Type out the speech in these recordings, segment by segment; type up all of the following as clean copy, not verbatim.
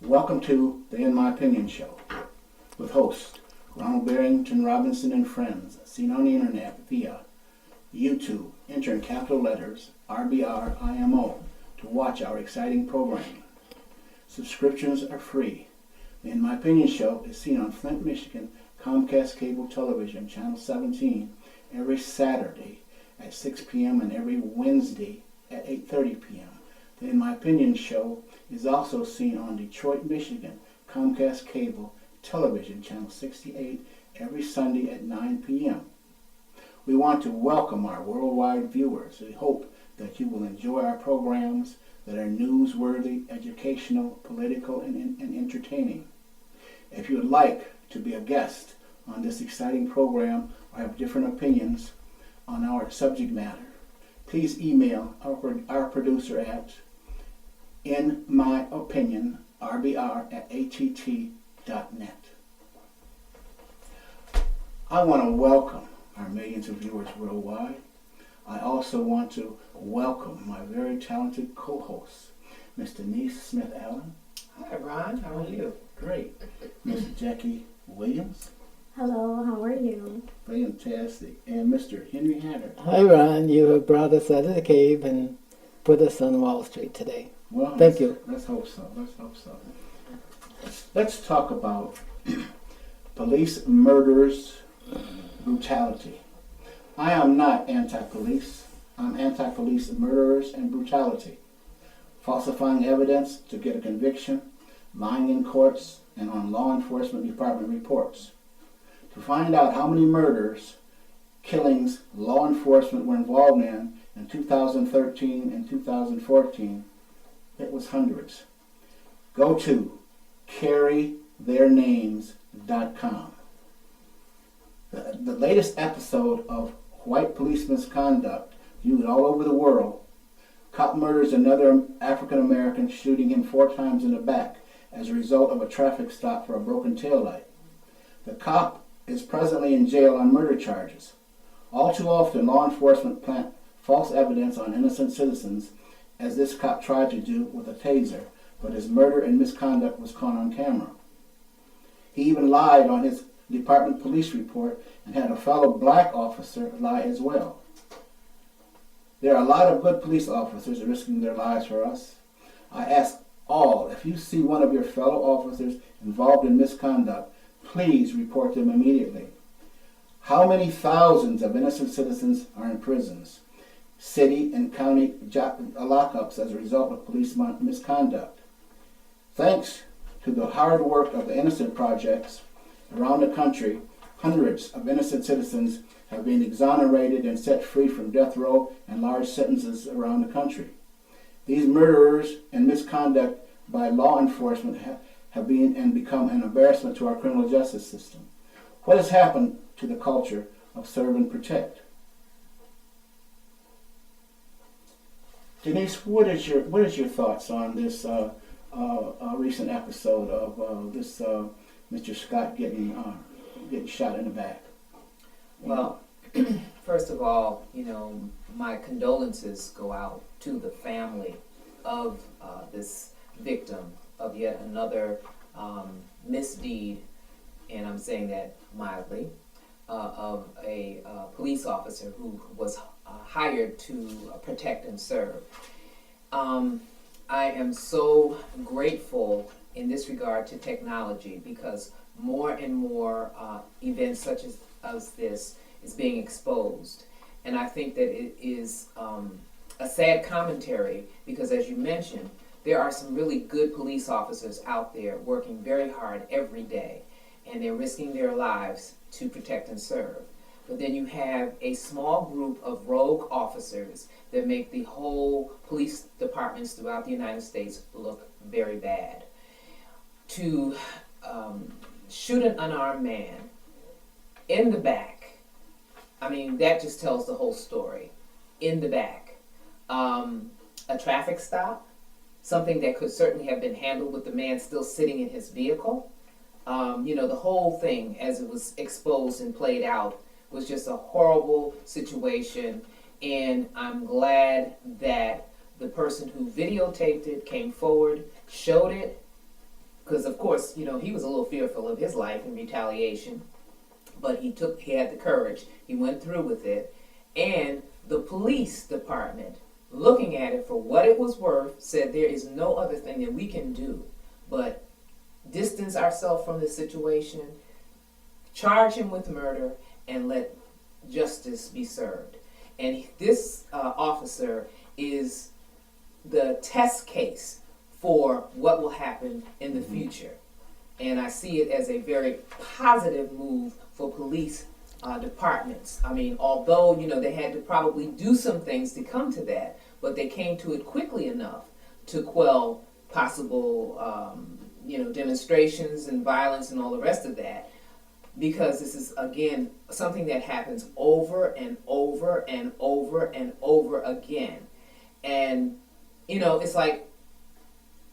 Welcome to the In My Opinion show with host Ronald Barrington Robinson and friends, seen on the internet via YouTube. Enter in capital letters RBRIMO to watch our exciting programming. Subscriptions are free. The In My Opinion show is seen on Flint, Michigan, Comcast Cable Television, Channel 17, every Saturday at 6 p.m. and every Wednesday at 8:30 p.m. The In My Opinion show is also seen on Detroit, Michigan, Comcast Cable Television, Channel 68, every Sunday at 9 p.m. We want to welcome our worldwide viewers. We hope that you will enjoy our programs that are newsworthy, educational, political, and entertaining. If you would like to be a guest on this exciting program or have different opinions on our subject matter, please email our producer at inmyopinionrbr@att.net. I want to welcome our millions of viewers worldwide. I also want to welcome my very talented co-host, Miss Denise Smith-Allen. Hi, Ron. How are you? Great. Miss Jackie Williams. Hello, how are you? Fantastic. And Mr. Henry Hatter. Hi, Ron. You have brought us out of the cave and put us on Wall Street today. Well, Thank you. Let's hope so. Let's talk about police murders, brutality. I am not anti-police. I'm anti-police murderers and brutality. Falsifying evidence to get a conviction, lying in courts, and on law enforcement department reports. To find out how many murders, killings law enforcement were involved in 2013 and 2014, it was hundreds. Go to carrytheirnames.com. The latest episode of White Police Misconduct, viewed all over the world. Cop murders another African American, shooting him 4 times in the back as a result of a traffic stop for a broken taillight. The cop is presently in jail on murder charges. All too often, law enforcement plant false evidence on innocent citizens, as this cop tried to do with a taser, but his murder and misconduct was caught on camera. He even lied on his department police report and had a fellow black officer lie as well. There are a lot of good police officers risking their lives for us. I ask all, if you see one of your fellow officers involved in misconduct, please report them immediately. How many thousands of innocent citizens are in prisons, city and county lockups as a result of police misconduct? Thanks to the hard work of the Innocent Projects around the country, hundreds of innocent citizens have been exonerated and set free from death row and large sentences around the country. These murderers and misconduct by law enforcement have been and become an embarrassment to our criminal justice system. What has happened to the culture of serve and protect? Denise, what is your thoughts on this recent episode of this Mr. Scott getting shot in the back? Well, first of all, my condolences go out to the family of this victim of yet another misdeed, and I'm saying that mildly, of a police officer who was hired to protect and serve. I am so grateful in this regard to technology, because more and more events such as this is being exposed. And I think that it is a sad commentary, because as you mentioned, there are some really good police officers out there working very hard every day, and they're risking their lives to protect and serve. But then you have a small group of rogue officers that make the whole police departments throughout the United States look very bad. To shoot an unarmed man in the back, I mean, that just tells the whole story. In the back. A traffic stop, something that could certainly have been handled with the man still sitting in his vehicle. The whole thing, as it was exposed and played out, was just a horrible situation, and I'm glad that the person who videotaped it came forward, showed it, because of course, you know, he was a little fearful of his life in retaliation, but he had the courage, he went through with it, and the police department, looking at it for what it was worth, said there is no other thing that we can do but distance ourselves from the situation, charge him with murder, and let justice be served. And this officer is the test case for what will happen in the future. And I see it as a very positive move for police departments. I mean, although, you know, they had to probably do some things to come to that, but they came to it quickly enough to quell possible, demonstrations and violence and all the rest of that. Because this is, again, something that happens over and over and over and over again. And, you know, it's like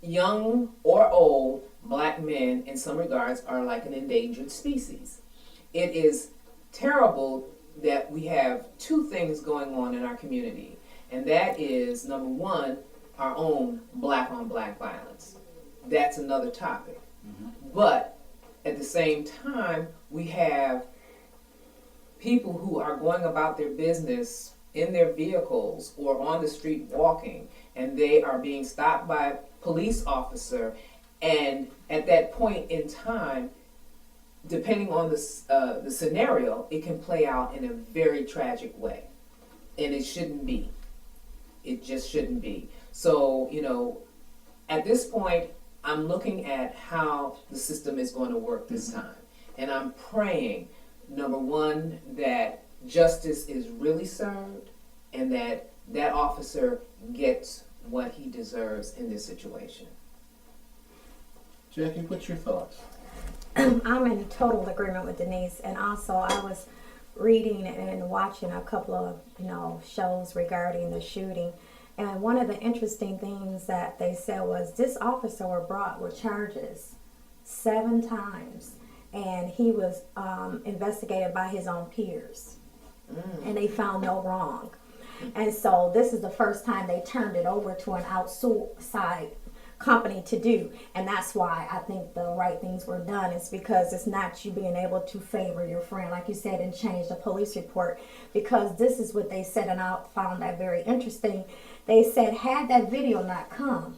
young or old black men, in some regards, are like an endangered species. It is terrible that we have two things going on in our community. And that is, number one, our own black on black violence. That's another topic. But at the same time, we have people who are going about their business in their vehicles or on the street walking, and they are being stopped by a police officer, and at that point in time, depending on the scenario, it can play out in a very tragic way, and it shouldn't be. It just shouldn't be. So, you know, at this point, I'm looking at how the system is going to work this time. And I'm praying, number one, that justice is really served and that that officer gets what he deserves in this situation. Jackie, what's your thoughts? I'm in total agreement with Denise, and also I was reading and watching a couple of shows regarding the shooting, and one of the interesting things that they said was this officer were brought with charges 7 times, and he was investigated by his own peers, and they found no wrong. And so this is the first time they turned it over to an outside company to do, and that's why I think the right things were done. Is because it's not you being able to favor your friend, like you said, and change the police report, because this is what they said, and I found that very interesting. They said had that video not come,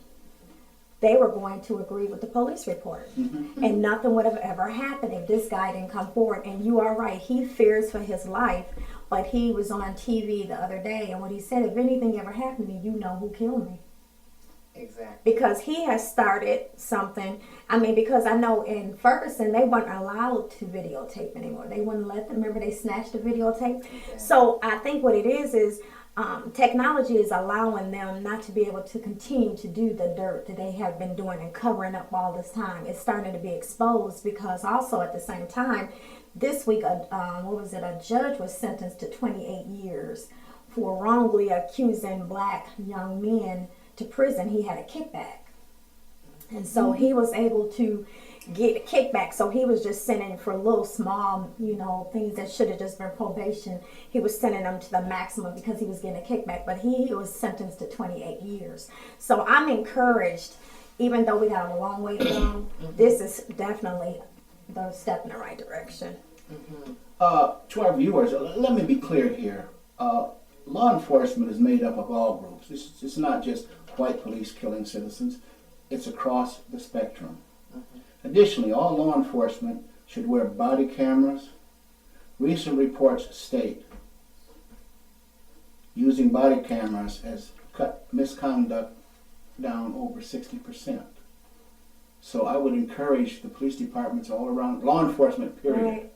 they were going to agree with the police report, and nothing would have ever happened if this guy didn't come forward. And you are right, he fears for his life, but he was on TV the other day, and what he said, if anything ever happened to me, you know who killed me. Exactly. Because he has started something. I mean, because I know in Ferguson, they weren't allowed to videotape anymore. They wouldn't let them. Remember, they snatched the videotape? Okay. So I think what it is technology is allowing them not to be able to continue to do the dirt that they have been doing and covering up all this time. It's starting to be exposed, because also at the same time, this week, a judge was sentenced to 28 years for wrongly accusing black young men to prison. He had a kickback, and so he was able to get a kickback. So he was just sending for little small things that should have just been probation. He was sending them to the maximum because he was getting a kickback, but he was sentenced to 28 years. So I'm encouraged, even though we got a long way to go, this is definitely the step in the right direction. To our viewers, let me be clear here. Law enforcement is made up of all groups. It's not just white police killing citizens. It's across the spectrum. Additionally, all law enforcement should wear body cameras. Recent reports state using body cameras has cut misconduct down over 60%. So I would encourage the police departments all around, law enforcement period,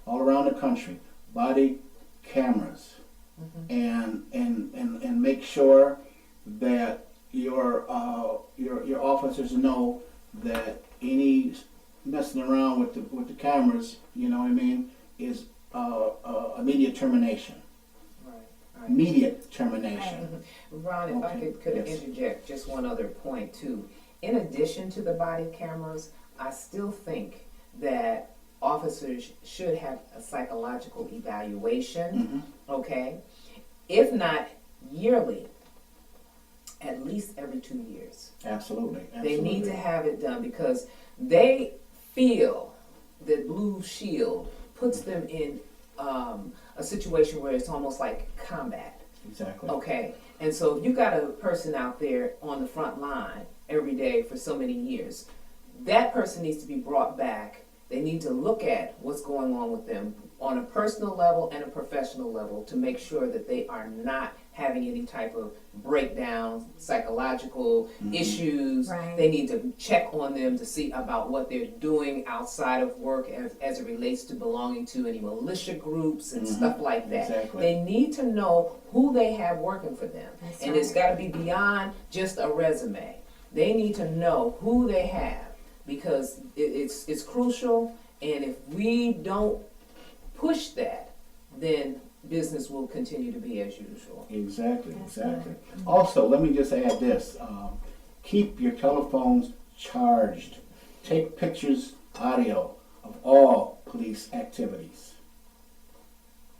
all around the country, body cameras. And make sure that your officers know that any messing around with the cameras, is immediate termination. Right. Immediate termination. Ron, if I could interject just one other point too. In addition to the body cameras, I still think that officers should have a psychological evaluation, Mhm. okay? If not yearly, at least every 2 years. Absolutely. They need to Absolutely. have it done because they feel that Blue Shield puts them in a situation where it's almost like combat. Exactly. Okay, and so if you got a person out there on the front line every day for so many years, that person needs to be brought back. They need to look at what's going on with them on a personal level and a professional level to make sure that they are not having any type of breakdown, psychological issues. Right. They need to check on them to see about what they're doing outside of work as it relates to belonging to any militia groups and stuff like that. Exactly. They need to know who they have working for them. That's and right. it's got to be beyond just a resume. They need to know who they have because it's crucial, and if we don't push that, then business will continue to be as usual. Exactly. That's Exactly. Also, let me just add this: keep your telephones charged. Take pictures, audio of all police activities.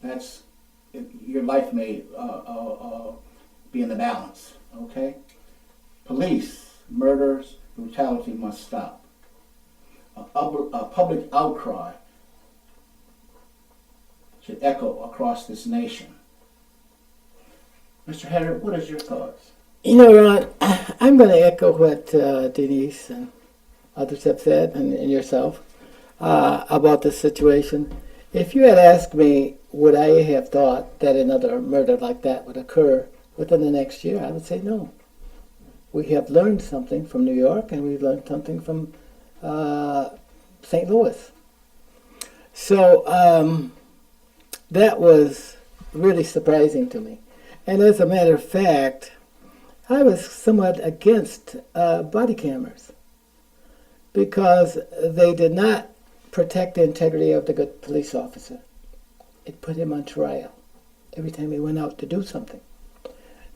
That's your life may be in the balance. Okay. Police murders, brutality must stop. A public outcry should echo across this nation. Mr. Hedder, what is your thoughts? You know, Ron, I'm going to echo what Denise and others have said, and yourself, about this situation. If you had asked me, would I have thought that another murder like that would occur within the next year, I would say no. We have learned something from New York, and we've learned something from St. Louis. So that was really surprising to me. And as a matter of fact, I was somewhat against body cameras because they did not protect the integrity of the good police officer. It put him on trial every time he went out to do something.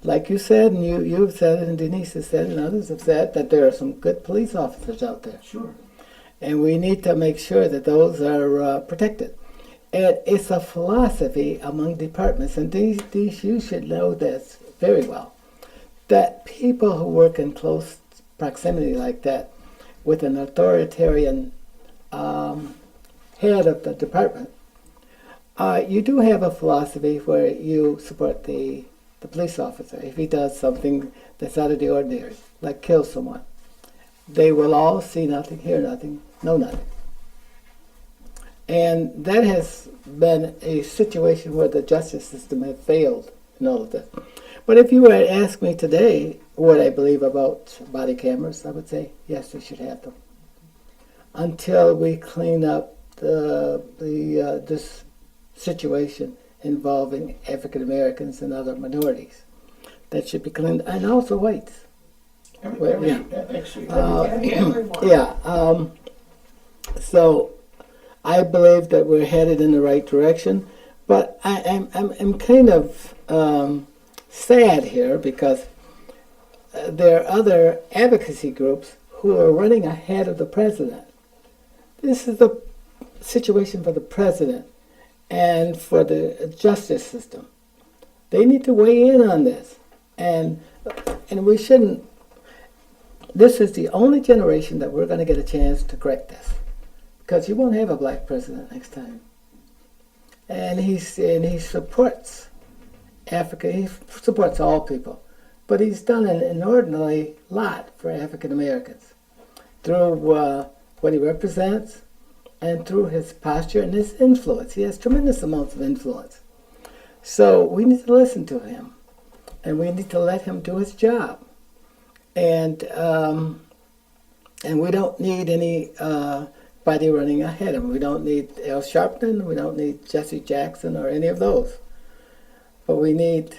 Like you said, and you've said it, and Denise has said, and others have said, that there are some good police officers out there. Sure. And we need to make sure that those are protected. And it's a philosophy among departments, and these you should know this very well, that people who work in close proximity like that with an authoritarian head of the department, you do have a philosophy where you support the police officer if he does something that's out of the ordinary, like kill someone. They will all see nothing, hear nothing, know nothing. And that has been a situation where the justice system has failed in all of this. But if you were to ask me today what I believe about body cameras, I would say, yes, we should have them. Until we clean up this situation involving African Americans and other minorities. That should be cleaned, and also whites. Everyone. Yeah. So I believe that we're headed in the right direction, but I'm kind of sad here because there are other advocacy groups who are running ahead of the president. This is a situation for the president and for the justice system. They need to weigh in on this, and we shouldn't. This is the only generation that we're going to get a chance to correct this, because you won't have a black president next time. And he supports Africa. He supports all people, but he's done an inordinately lot for African Americans through what he represents and through his posture and his influence. He has tremendous amounts of influence. So we need to listen to him, and we need to let him do his job. And we don't need anybody running ahead of him. We don't need Al Sharpton. We don't need Jesse Jackson or any of those. But we need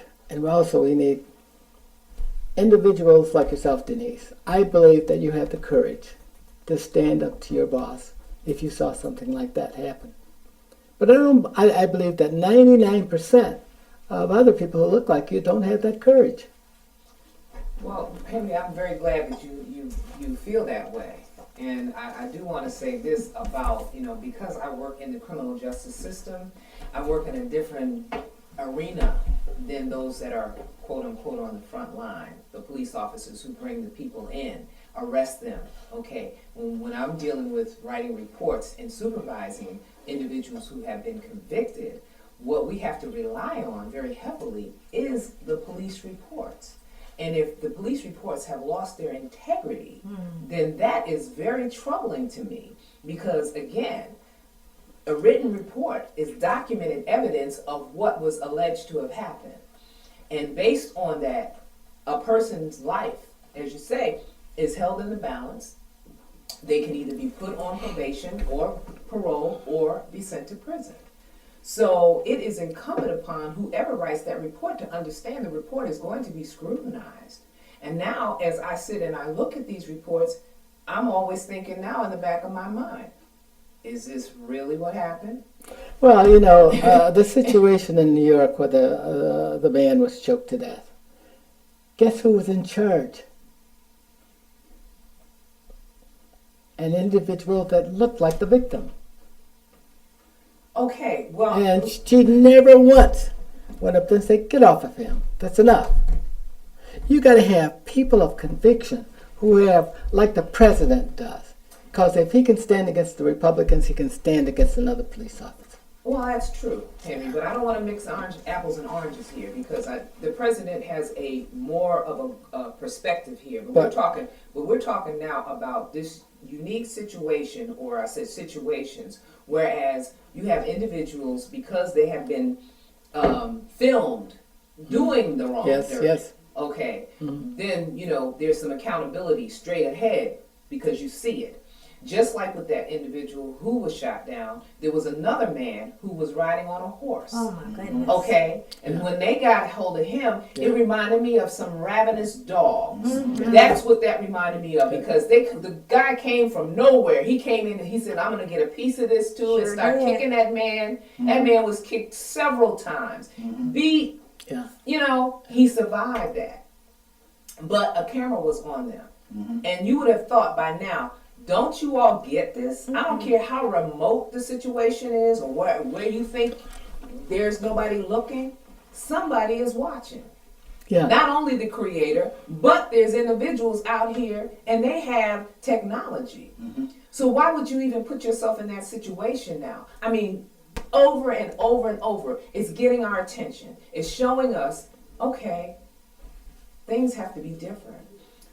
individuals like yourself, Denise. I believe that you have the courage to stand up to your boss if you saw something like that happen. But I believe that 99% of other people who look like you don't have that courage. Well, Henry, I'm very glad that you feel that way. And I do want to say this about, because I work in the criminal justice system, I work in a different arena than those that are quote unquote on the front line, the police officers who bring the people in, arrest them. Okay, when I'm dealing with writing reports and supervising individuals who have been convicted, what we have to rely on very heavily is the police reports. And if the police reports have lost their integrity, then that is very troubling to me. Because again, a written report is documented evidence of what was alleged to have happened. And based on that, a person's life, as you say, is held in the balance. They can either be put on probation or parole or be sent to prison. So it is incumbent upon whoever writes that report to understand the report is going to be scrutinized. And now, as I sit and I look at these reports, I'm always thinking now in the back of my mind, is this really what happened? Well, the situation in New York where the man was choked to death. Guess who was in charge? An individual that looked like the victim. Okay, well... And she never once went up there and said, get off of him. That's enough. You got to have people of conviction who have, like the president does. Because if he can stand against the Republicans, he can stand against another police officer. Well, that's true, Henry, but I don't want to mix apples and oranges here because the president has a more of a perspective here. But we're talking now about this unique situation, or I said situations, whereas you have individuals because they have been filmed doing the wrong thing. Yes. Okay, then there's some accountability straight ahead because you see it. Just like with that individual who was shot down, there was another man who was riding on a horse. Oh my goodness. Okay, and when they got hold of him, it reminded me of some ravenous dogs. That's what that reminded me of because the guy came from nowhere. He came in and he said, "I'm going to get a piece of this too," and start kicking that man. That man was kicked several times, beat. Yeah. He survived that, but a camera was on them, and you would have thought by now. Don't you all get this? I don't care how remote the situation is or where you think there's nobody looking. Somebody is watching. Yeah. Not only the creator, but there's individuals out here and they have technology. So why would you even put yourself in that situation now? I mean, over and over and over, it's getting our attention. It's showing us, okay, things have to be different.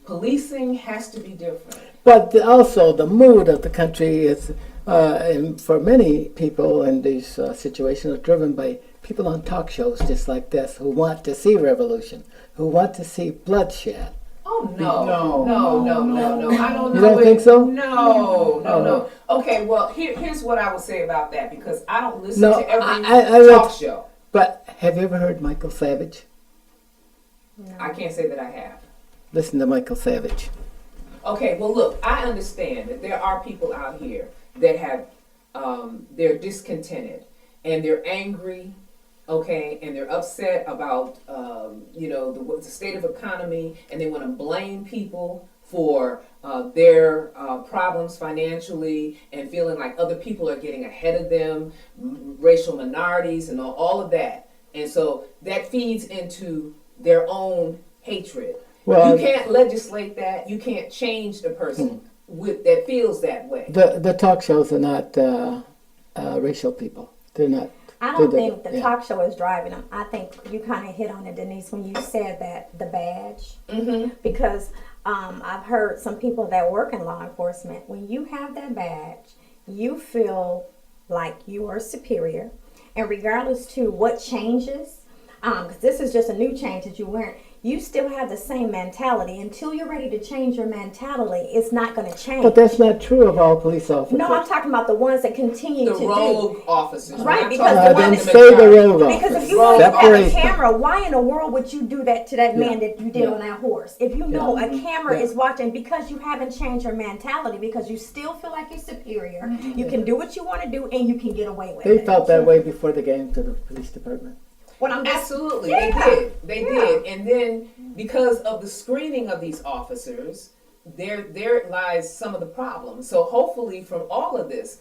Policing has to be different. But also the mood of the country is, and for many people in these situations, are driven by people on talk shows just like this who want to see revolution, who want to see bloodshed. Oh, no. I don't know. You don't think so? No. Okay, well, here's what I would say about that because I don't listen to every talk show. But have you ever heard Michael Savage? No. I can't say that I have. Listen to Michael Savage. Okay, well, look, I understand that there are people out here that have, they're discontented and they're angry, okay, and they're upset about, the state of economy, and they want to blame people for their problems financially and feeling like other people are getting ahead of them, racial minorities and all of that. And so that feeds into their own hatred. Well, you can't legislate that. You can't change the person that feels that way. The talk shows are not racial people. They're not. I don't think the talk show is driving them. I think you kind of hit on it, Denise, when you said that the badge. Because I've heard some people that work in law enforcement, when you have that badge, you feel like you are superior. And regardless to what changes, because this is just a new change that you weren't, you still have the same mentality. Until you're ready to change your mentality, it's not going to change. But that's not true of all police officers. No, I'm talking about the ones that continue to do. The rogue officers. Right, because I didn't say the rogue officers. Because if you know you have a camera, why in the world would you do that to that man that you did on that horse? If you know a camera is watching, because you haven't changed your mentality, because you still feel like you're superior, you can do what you want to do, and you can get away with it. They felt that way before they came to the police department. Absolutely, they did. And then because of the screening of these officers, there lies some of the problems. So hopefully from all of this,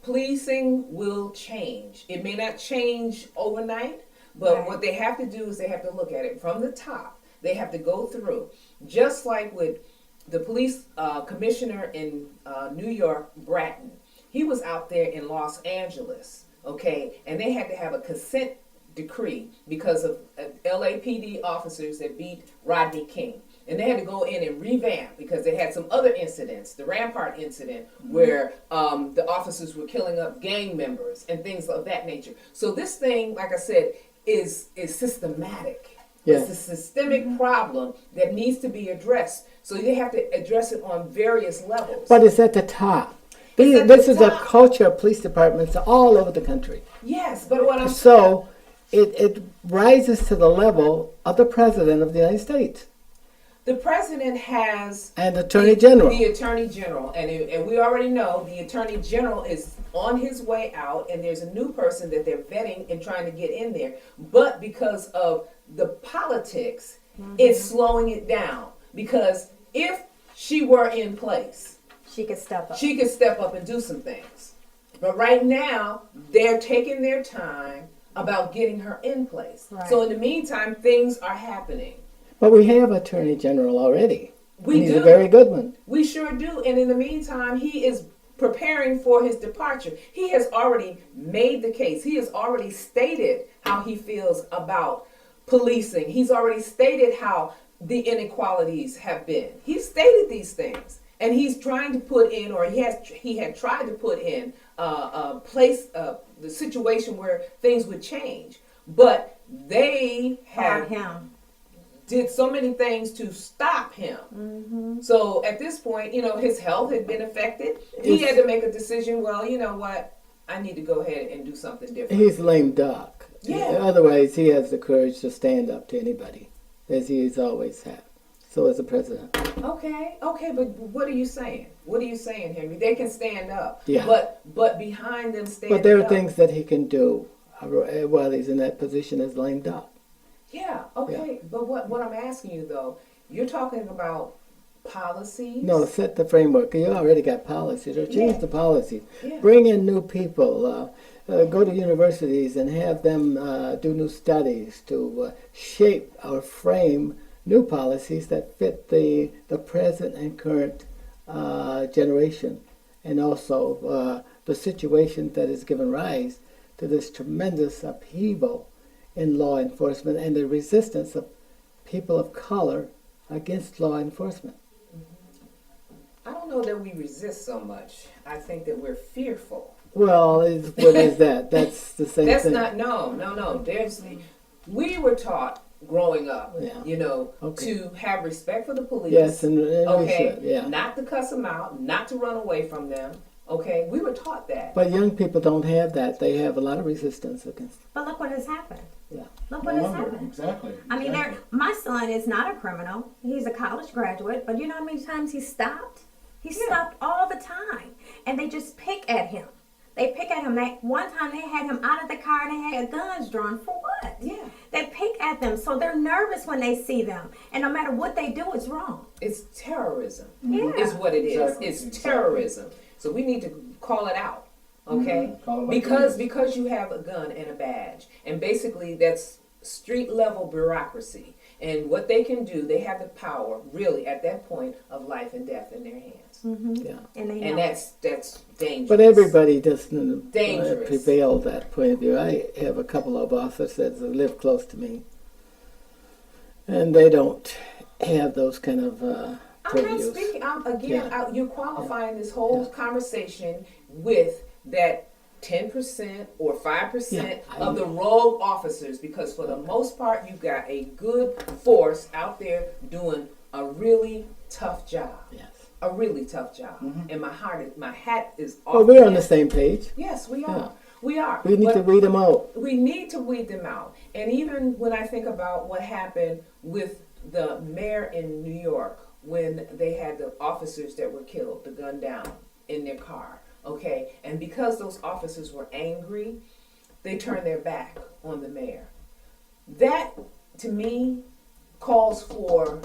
policing will change. It may not change overnight, but Right. what they have to do is they have to look at it from the top. They have to go through, just like with the police commissioner in New York, Bratton. He was out there in Los Angeles, okay, and they had to have a consent decree because of LAPD officers that beat Rodney King. And they had to go in and revamp because they had some other incidents, the Rampart incident, where the officers were killing up gang members and things of that nature. So this thing, like I said, is systematic. Yeah. It's a systemic problem that needs to be addressed. So they have to address it on various levels. But it's at the top. It's at This the is a top. culture of police departments all over the country. Yes, but what I'm So it rises to the level of the President of the United States the president has and Attorney General. The Attorney General, and we already know the Attorney General is on his way out, and there's a new person that they're vetting and trying to get in there. But because of the politics, it's slowing it down. Because if she were in place, She could step up. she could step up and do some things. But right now, they're taking their time about getting her in place. Right. So in the meantime, things are happening. But we have Attorney General already. We He's do. a very good one. We sure do. And in the meantime, he is preparing for his departure. He has already made the case. He has already stated how he feels about policing. He's already stated how the inequalities have been. He's stated these things. And he's trying to put in, or he had tried to put in the situation where things would change. But they Fought have him. did so many things to stop him. So at this point, his health had been affected. He had to make a decision. Well, you know what? I need to go ahead and do something different. He's lame duck. Yeah. Otherwise, he has the courage to stand up to anybody, as he's always had. So as the president. Okay, but what are you saying? What are you saying, Henry? They can stand up. Yeah. But behind them standing But there are up, things that he can do while he's in that position as lame duck. Yeah, okay. But what I'm asking you though, you're talking about policies. No, set the framework. You already got policies, or change Yeah. the policies. Yeah. Bring in new people. Go to universities and have them do new studies to shape or frame new policies that fit the present and current generation, and also the situation that has given rise to this tremendous upheaval in law enforcement and the resistance of people of color against law enforcement. I don't know that we resist so much. I think that we're fearful. Well, what is that? That's the same That's thing. not no. We were taught growing up, Yeah. Okay. to have respect for the police. Yes, and we okay, should, yeah. not to cuss them out, not to run away from them. Okay, we were taught that. But young people don't have that. They have a lot of resistance against. But look what has happened. Yeah. Look what has Wonder. happened. Exactly. I mean, exactly. my son is not a criminal. He's a college graduate, but you know how many times he stopped? He stopped all the time, and they just pick at him. They pick at him. One time they had him out of the car and they had guns drawn. For what? Yeah. They pick at them, so they're nervous when they see them, and no matter what they do, it's wrong. It's terrorism. Yeah. Is what it is. Exactly, It's exactly. terrorism. So we need to call it out. Okay? Call it like because it is. because you have a gun and a badge. And basically that's street level bureaucracy. And what they can do, they have the power really at that point of life and death in their hands. Yeah. And they know. And that's dangerous. But everybody doesn't Dangerous. prevail that point of view. I have a couple of officers that live close to me, and they don't have those kind of I'm not purviews. speaking. Yeah. You're qualifying this whole conversation with that 10% or 5% Yeah, of the rogue officers, because for the most part, you've got a good force out there doing a really tough job. Yes. A really tough job. And my hat is off. Well, we're on that. the same page. Yes, we are. Yeah. We are. We need But to weed them out. we need to weed them out. And even when I think about what happened with the mayor in New York, when they had the officers that were killed, the gun down in their car, okay? And because those officers were angry, they turned their back on the mayor. That, to me, calls for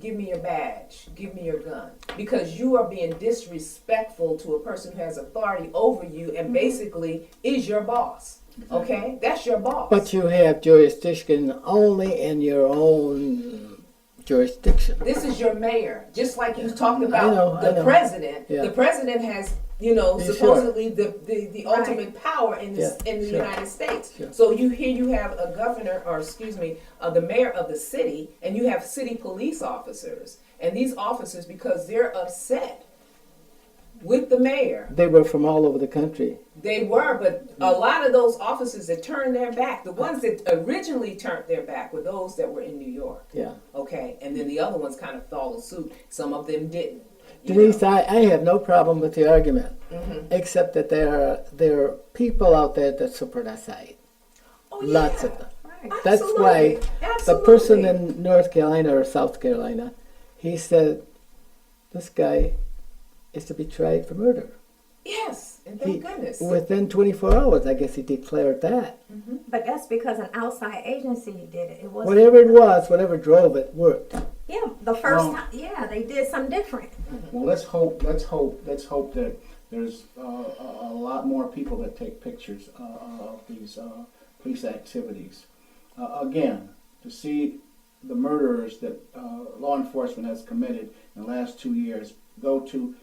give me your badge, give me your gun, because you are being disrespectful to a person who has authority over you and basically is your boss. Okay, that's your boss. But you have jurisdiction only in your own jurisdiction. This is your mayor. Just like you talked about I know. president. Yeah. The president has, Yeah, supposedly the ultimate power in the Sure. United States. Sure. So you have a governor, or excuse me, the mayor of the city, and you have city police officers. And these officers, because they're upset with the mayor, They were from all over the country. they were, but a lot of those officers that turned their back, the ones that originally turned their back were those that were in New York. Yeah. Okay, and then the other ones kind of followed suit. Some of them didn't. you Denise, know. I have no problem with the argument, Mm-hmm. except that there are people out there that support our side. Oh, Lots yeah. of them. Right. That's why Absolutely. the person in North Carolina or South Carolina, he said, this guy is to be tried for murder. Yes, and thank goodness. Within 24 hours, I guess he declared that. But that's because an outside agency did it. It wasn't. Whatever it was, whatever drove it, worked. Yeah, the first Well- time. Yeah, they did something different. Well, let's hope that there's a lot more people that take pictures of these police activities. Again, to see the murderers that law enforcement has committed in the last 2 years, go to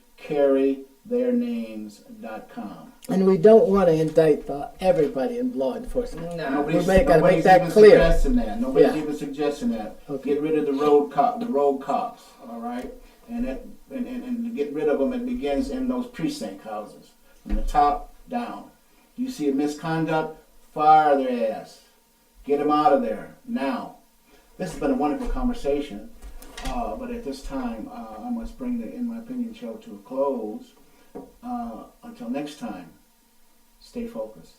carrytheirnames.com. And we don't want to indict everybody in law enforcement. No. Nobody's, We gotta make nobody's that even clear. suggesting that. Nobody's Yeah. even suggesting that. Okay. Get rid of the road cops, all right? And to get rid of them, it begins in those precinct houses, from the top down. You see a misconduct, fire their ass. Get them out of there now. This has been a wonderful conversation, but at this time, I must bring the In My Opinion show to a close. Until next time, stay focused.